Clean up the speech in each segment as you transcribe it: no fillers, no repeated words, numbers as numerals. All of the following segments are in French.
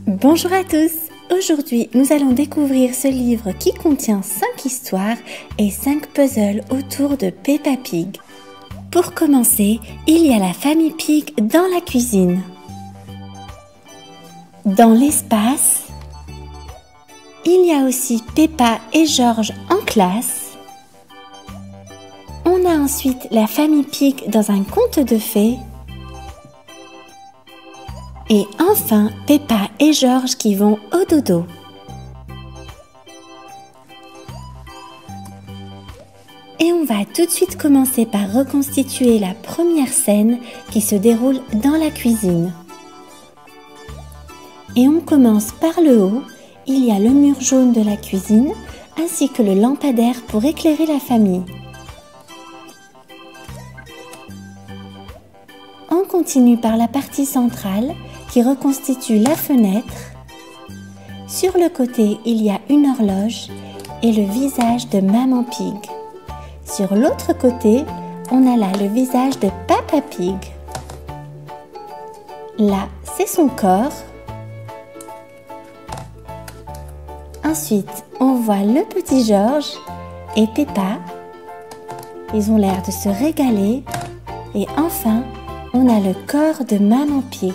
Bonjour à tous! Aujourd'hui, nous allons découvrir ce livre qui contient 5 histoires et 5 puzzles autour de Peppa Pig. Pour commencer, il y a la famille Pig dans la cuisine. Dans l'espace, il y a aussi Peppa et George en classe. On a ensuite la famille Pig dans un conte de fées. Et enfin, Peppa et George qui vont au dodo. Et on va tout de suite commencer par reconstituer la première scène qui se déroule dans la cuisine. Et on commence par le haut. Il y a le mur jaune de la cuisine ainsi que le lampadaire pour éclairer la famille. On continue par la partie centrale qui reconstitue la fenêtre. Sur le côté, il y a une horloge et le visage de Maman Pig. Sur l'autre côté, on a là le visage de Papa Pig. Là, c'est son corps. Ensuite, on voit le petit George et Peppa. Ils ont l'air de se régaler. Et enfin, on a le corps de Maman Pig.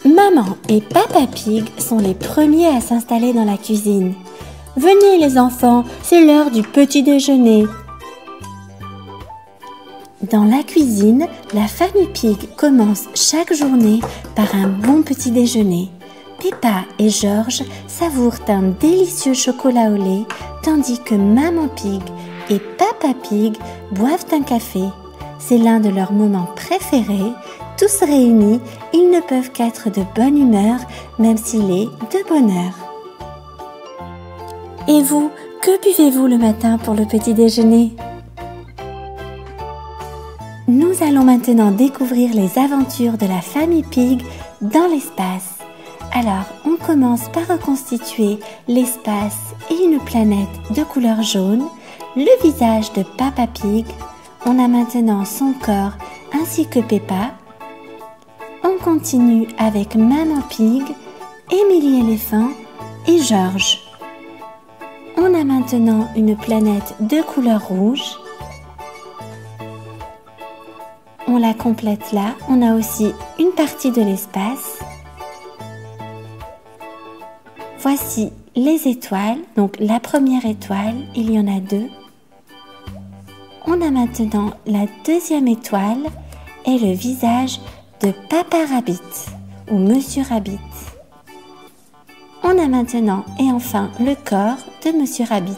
Maman et Papa Pig sont les premiers à s'installer dans la cuisine. « Venez les enfants, c'est l'heure du petit déjeuner !» Dans la cuisine, la famille Pig commence chaque journée par un bon petit déjeuner. Peppa et George savourent un délicieux chocolat au lait, tandis que Maman Pig et Papa Pig boivent un café. C'est l'un de leurs moments préférés. Tous réunis, ils ne peuvent qu'être de bonne humeur, même s'il est de bonne heure. Et vous, que buvez-vous le matin pour le petit déjeuner? Nous allons maintenant découvrir les aventures de la famille Pig dans l'espace. Alors, on commence par reconstituer l'espace et une planète de couleur jaune, le visage de Papa Pig. On a maintenant son corps ainsi que Peppa. On continue avec Maman Pig, Émilie éléphant et George. On a maintenant une planète de couleur rouge. On la complète là. On a aussi une partie de l'espace. Voici les étoiles. Donc la première étoile, il y en a 2. On a maintenant la deuxième étoile et le visage de Papa Rabbit ou Monsieur Rabbit. On a maintenant et enfin le corps de Monsieur Rabbit.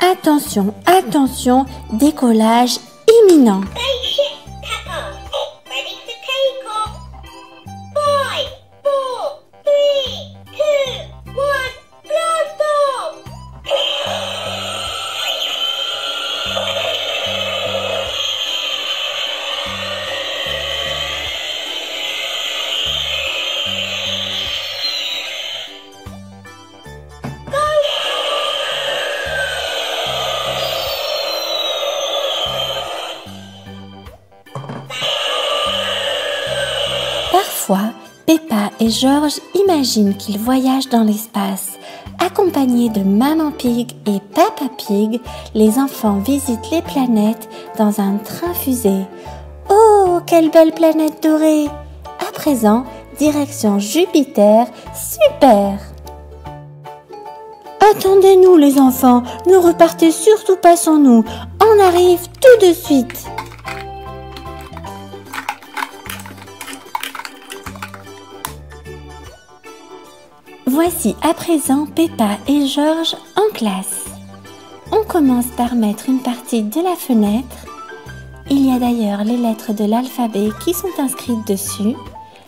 Attention, attention, décollage imminent. Parfois, Peppa et George imaginent qu'ils voyagent dans l'espace. Accompagnés de Maman Pig et Papa Pig, les enfants visitent les planètes dans un train-fusée. Oh, quelle belle planète dorée! À présent, direction Jupiter, super! Attendez-nous les enfants, ne repartez surtout pas sans nous, on arrive tout de suite! Voici à présent Peppa et George en classe. On commence par mettre une partie de la fenêtre. Il y a d'ailleurs les lettres de l'alphabet qui sont inscrites dessus.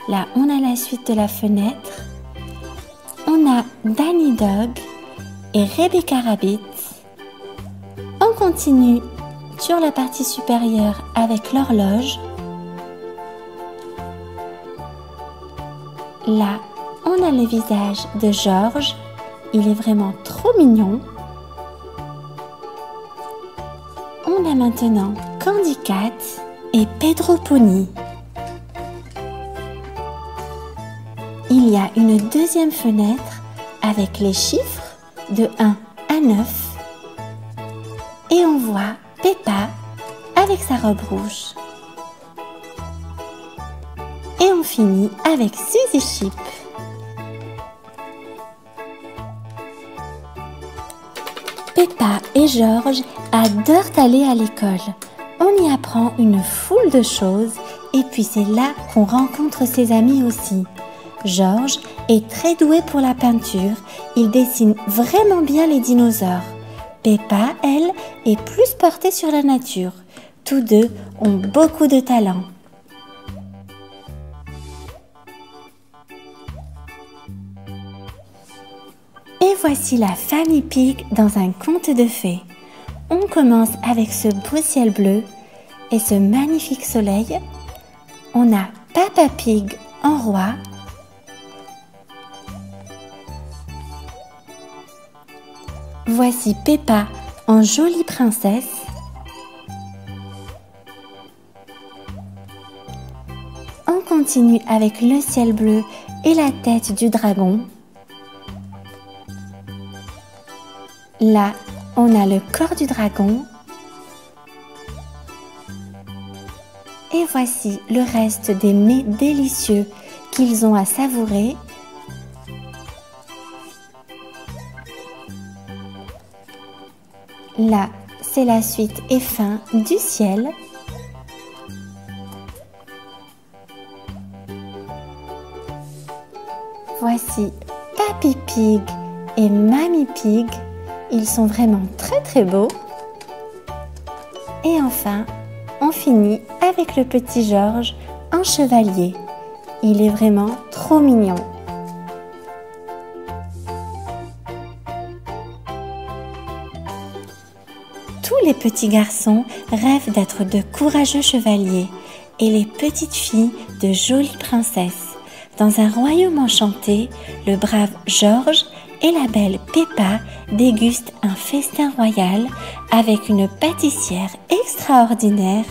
Là, on a la suite de la fenêtre. On a Danny Dog et Rebecca Rabbit. On continue sur la partie supérieure avec l'horloge. Là, on a le visage de George. Il est vraiment trop mignon. a maintenant Candy Cat et Pedro Pony. Il y a une deuxième fenêtre avec les chiffres de 1 à 9 et on voit Peppa avec sa robe rouge. Et on finit avec Suzy Chip. Peppa et George adorent aller à l'école. On y apprend une foule de choses et puis c'est là qu'on rencontre ses amis aussi. George est très doué pour la peinture, il dessine vraiment bien les dinosaures. Peppa, elle, est plus portée sur la nature. Tous deux ont beaucoup de talent. Et voici la famille Pig dans un conte de fées. On commence avec ce beau ciel bleu et ce magnifique soleil. On a Papa Pig en roi. Voici Peppa en jolie princesse. On continue avec le ciel bleu et la tête du dragon. Là, on a le corps du dragon. Et voici le reste des mets délicieux qu'ils ont à savourer. Là, c'est la suite et fin du ciel. Voici Papy Pig et Mamie Pig. Ils sont vraiment très beaux. Et enfin, on finit avec le petit George en chevalier. Il est vraiment trop mignon. Tous les petits garçons rêvent d'être de courageux chevaliers et les petites filles de jolies princesses. Dans un royaume enchanté, le brave George et la belle Peppa dégustent un festin royal avec une pâtissière extraordinaire,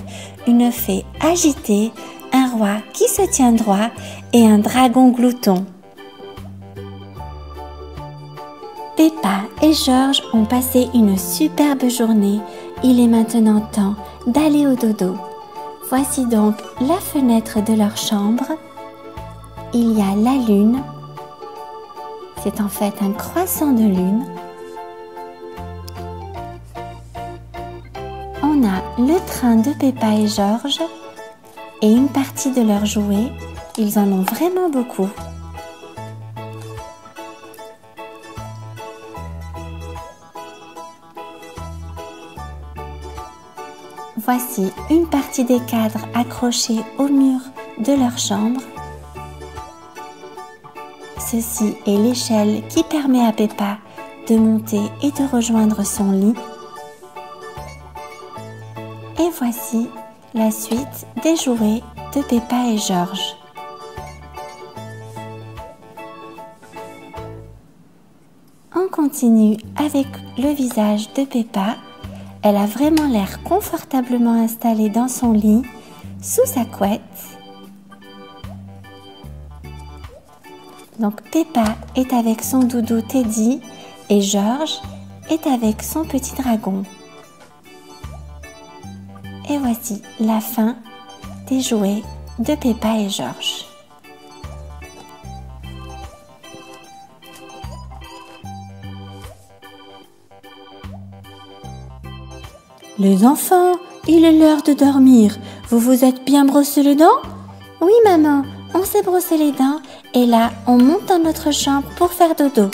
une fée agitée, un roi qui se tient droit et un dragon glouton. Peppa et George ont passé une superbe journée. Il est maintenant temps d'aller au dodo. Voici donc la fenêtre de leur chambre. Il y a la lune. C'est en fait un croissant de lune. On a le train de Peppa et George et une partie de leurs jouets. Ils en ont vraiment beaucoup. Voici une partie des cadres accrochés au mur de leur chambre. Ceci est l'échelle qui permet à Peppa de monter et de rejoindre son lit. Et voici la suite des jouets de Peppa et George. On continue avec le visage de Peppa. Elle a vraiment l'air confortablement installée dans son lit, sous sa couette. Donc Peppa est avec son doudou Teddy et George est avec son petit dragon. Et voici la fin des jouets de Peppa et George. Les enfants, il est l'heure de dormir. Vous vous êtes bien brossé les dents? Oui maman, on s'est brossé les dents et là on monte dans notre chambre pour faire dodo.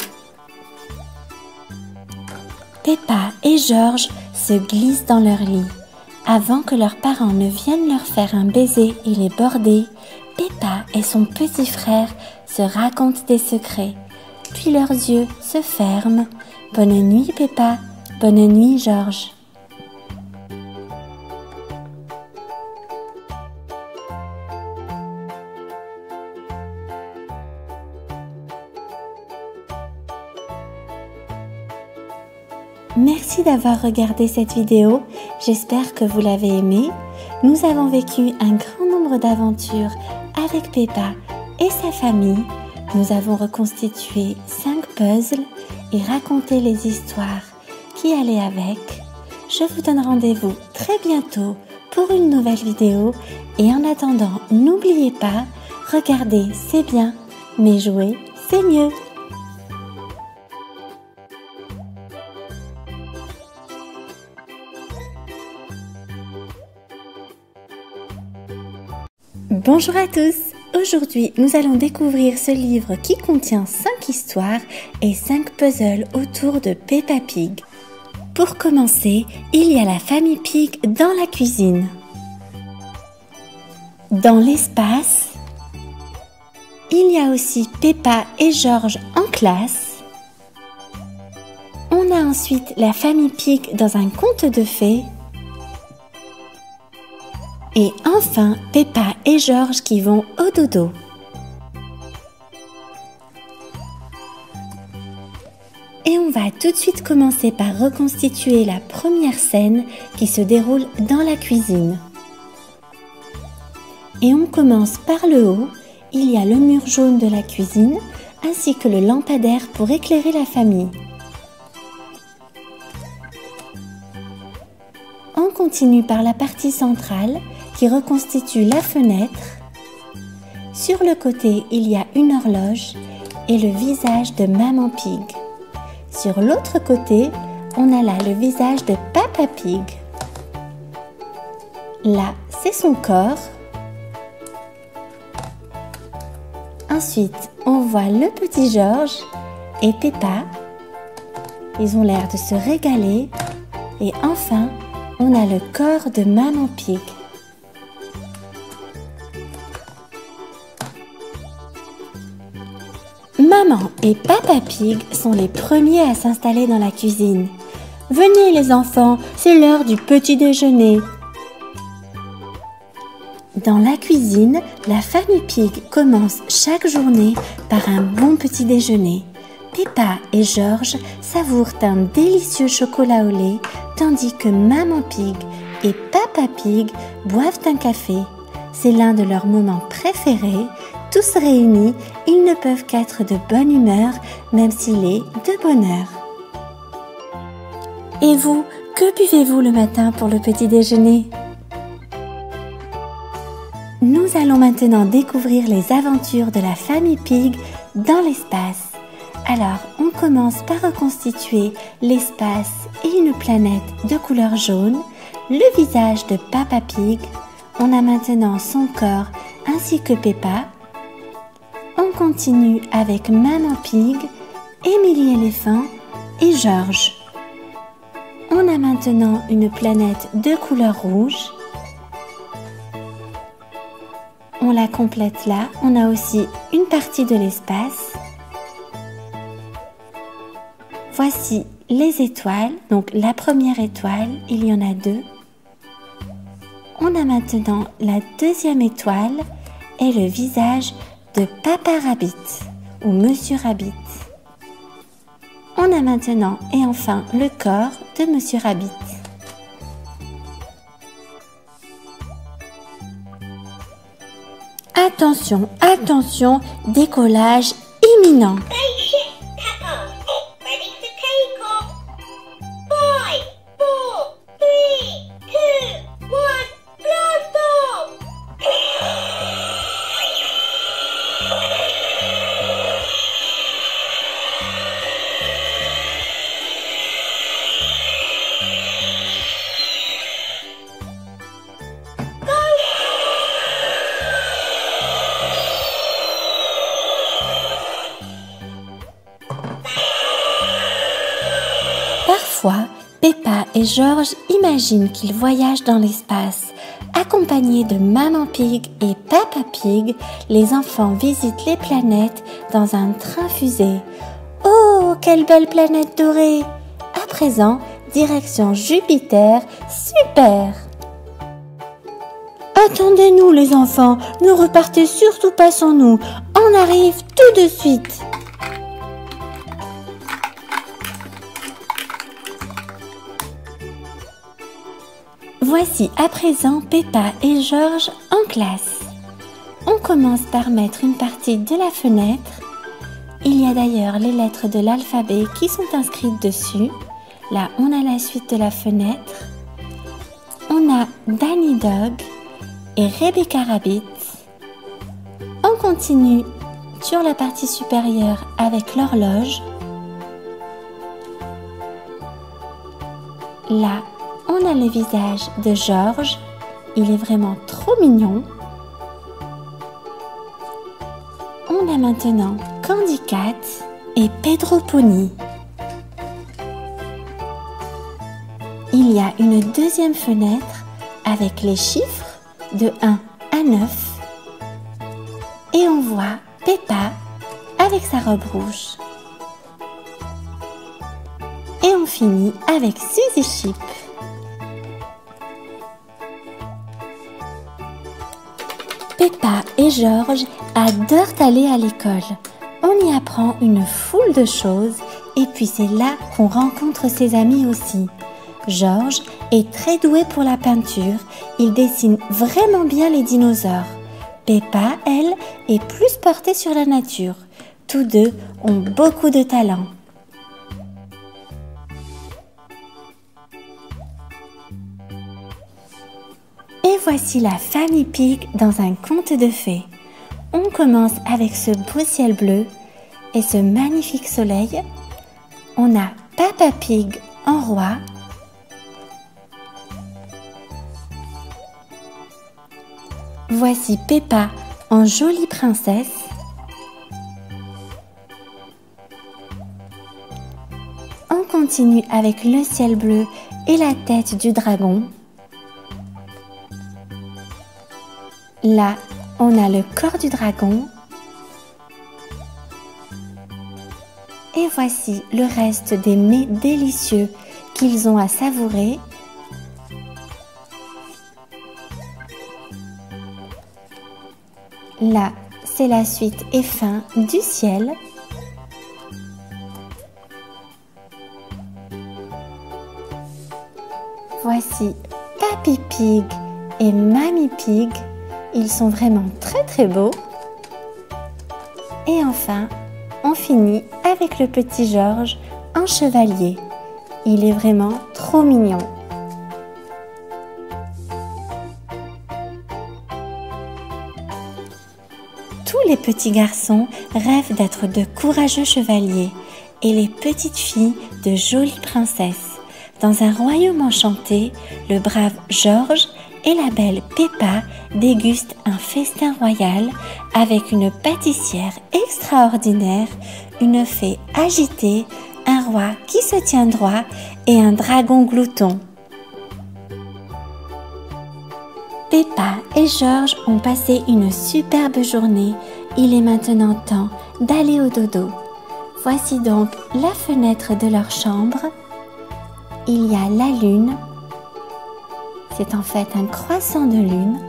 Peppa et George se glissent dans leur lit. Avant que leurs parents ne viennent leur faire un baiser et les border, Peppa et son petit frère se racontent des secrets. Puis leurs yeux se ferment. Bonne nuit Peppa, bonne nuit George. Merci d'avoir regardé cette vidéo, j'espère que vous l'avez aimée. Nous avons vécu un grand nombre d'aventures avec Peppa et sa famille. Nous avons reconstitué 5 puzzles et raconté les histoires qui allaient avec. Je vous donne rendez-vous très bientôt pour une nouvelle vidéo et en attendant, n'oubliez pas, regarder c'est bien, mais jouer c'est mieux. Bonjour à tous! Aujourd'hui, nous allons découvrir ce livre qui contient 5 histoires et 5 puzzles autour de Peppa Pig. Pour commencer, il y a la famille Pig dans la cuisine. Dans l'espace, il y a aussi Peppa et George en classe. On a ensuite la famille Pig dans un conte de fées. Et enfin, Peppa et George qui vont au dodo. Et on va tout de suite commencer par reconstituer la première scène qui se déroule dans la cuisine. Et on commence par le haut, il y a le mur jaune de la cuisine ainsi que le lampadaire pour éclairer la famille. On continue par la partie centrale qui reconstitue la fenêtre. Sur le côté, il y a une horloge et le visage de Maman Pig. Sur l'autre côté, on a là le visage de Papa Pig. Là, c'est son corps. Ensuite, on voit le petit George et Peppa. Ils ont l'air de se régaler. Et enfin, on a le corps de Maman Pig. Maman et Papa Pig sont les premiers à s'installer dans la cuisine. « Venez les enfants, c'est l'heure du petit déjeuner !» Dans la cuisine, la famille Pig commence chaque journée par un bon petit déjeuner. Peppa et George savourent un délicieux chocolat au lait, tandis que Maman Pig et Papa Pig boivent un café. C'est l'un de leurs moments préférés. Tous réunis, ils ne peuvent qu'être de bonne humeur, même s'il est de bonne heure. Et vous, que buvez-vous le matin pour le petit déjeuner? Nous allons maintenant découvrir les aventures de la famille Pig dans l'espace. Alors, on commence par reconstituer l'espace et une planète de couleur jaune, le visage de Papa Pig. On a maintenant son corps ainsi que Peppa. On continue avec Maman Pig, Émilie éléphant et George. On a maintenant une planète de couleur rouge. On la complète là. On a aussi une partie de l'espace. Voici les étoiles. Donc la première étoile, il y en a 2. On a maintenant la deuxième étoile et le visage de Papa Rabbit ou Monsieur Rabbit. On a maintenant et enfin le corps de Monsieur Rabbit. Attention, attention, décollage imminent. Parfois, Peppa et George imaginent qu'ils voyagent dans l'espace. Accompagnés de Maman Pig et Papa Pig, les enfants visitent les planètes dans un train-fusée. Oh, quelle belle planète dorée! À présent, direction Jupiter, super! Attendez-nous les enfants, ne repartez surtout pas sans nous, on arrive tout de suite! Voici à présent Peppa et Georges en classe. On commence par mettre une partie de la fenêtre. Il y a d'ailleurs les lettres de l'alphabet qui sont inscrites dessus. Là, on a la suite de la fenêtre. On a Danny Dog et Rebecca Rabbit. On continue sur la partie supérieure avec l'horloge. Là, on a le visage de Georges. Il est vraiment trop mignon. On a maintenant Candy Cat et Pedro Pony. Il y a une deuxième fenêtre avec les chiffres de 1 à 9. Et on voit Peppa avec sa robe rouge. Et on finit avec Suzy Chip. Peppa et Georges adorent aller à l'école. On y apprend une foule de choses et puis c'est là qu'on rencontre ses amis aussi. Georges est très doué pour la peinture, il dessine vraiment bien les dinosaures. Peppa, elle, est plus portée sur la nature. Tous deux ont beaucoup de talent. Et voici la famille Pig dans un conte de fées. On commence avec ce beau ciel bleu et ce magnifique soleil. On a Papa Pig en roi. Voici Peppa en jolie princesse. On continue avec le ciel bleu et la tête du dragon. Là, on a le corps du dragon. Et voici le reste des mets délicieux qu'ils ont à savourer. Là, c'est la suite et fin du ciel. Voici Papy Pig et Mamie Pig. Ils sont vraiment très beaux. Et enfin, on finit avec le petit Georges en chevalier. Il est vraiment trop mignon. Tous les petits garçons rêvent d'être de courageux chevaliers et les petites filles de jolies princesses. Dans un royaume enchanté, le brave Georges et la belle Peppa dégustent un festin royal avec une pâtissière extraordinaire, une fée agitée, un roi qui se tient droit et un dragon glouton. Peppa et Georges ont passé une superbe journée. Il est maintenant temps d'aller au dodo. Voici donc la fenêtre de leur chambre. Il y a la lune. C'est en fait un croissant de lune.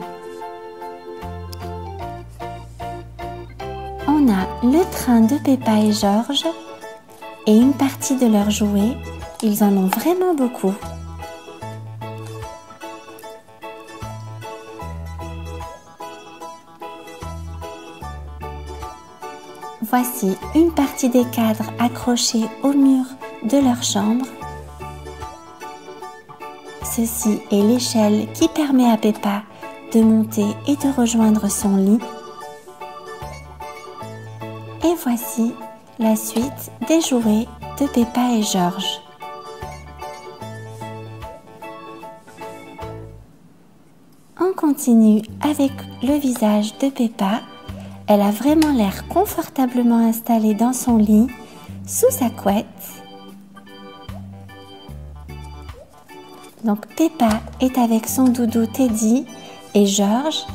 On a le train de Peppa et Georges et une partie de leurs jouets. Ils en ont vraiment beaucoup. Voici une partie des cadres accrochés au mur de leur chambre. Ceci est l'échelle qui permet à Peppa de monter et de rejoindre son lit. Et voici la suite des jouets de Peppa et Georges. On continue avec le visage de Peppa. Elle a vraiment l'air confortablement installée dans son lit, sous sa couette. Donc Peppa est avec son doudou Teddy et Georges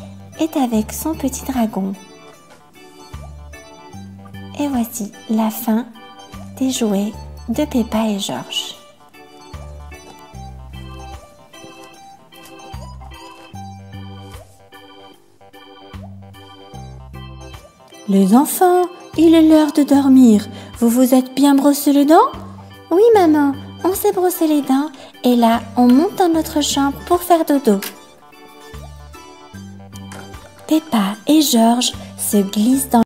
est avec son petit dragon. Et voici la fin des jouets de Peppa et Georges. Les enfants, il est l'heure de dormir. Vous vous êtes bien brossé les dents? Oui maman, on s'est brossé les dents Et là, on monte dans notre chambre pour faire dodo. Peppa et George se glissent dans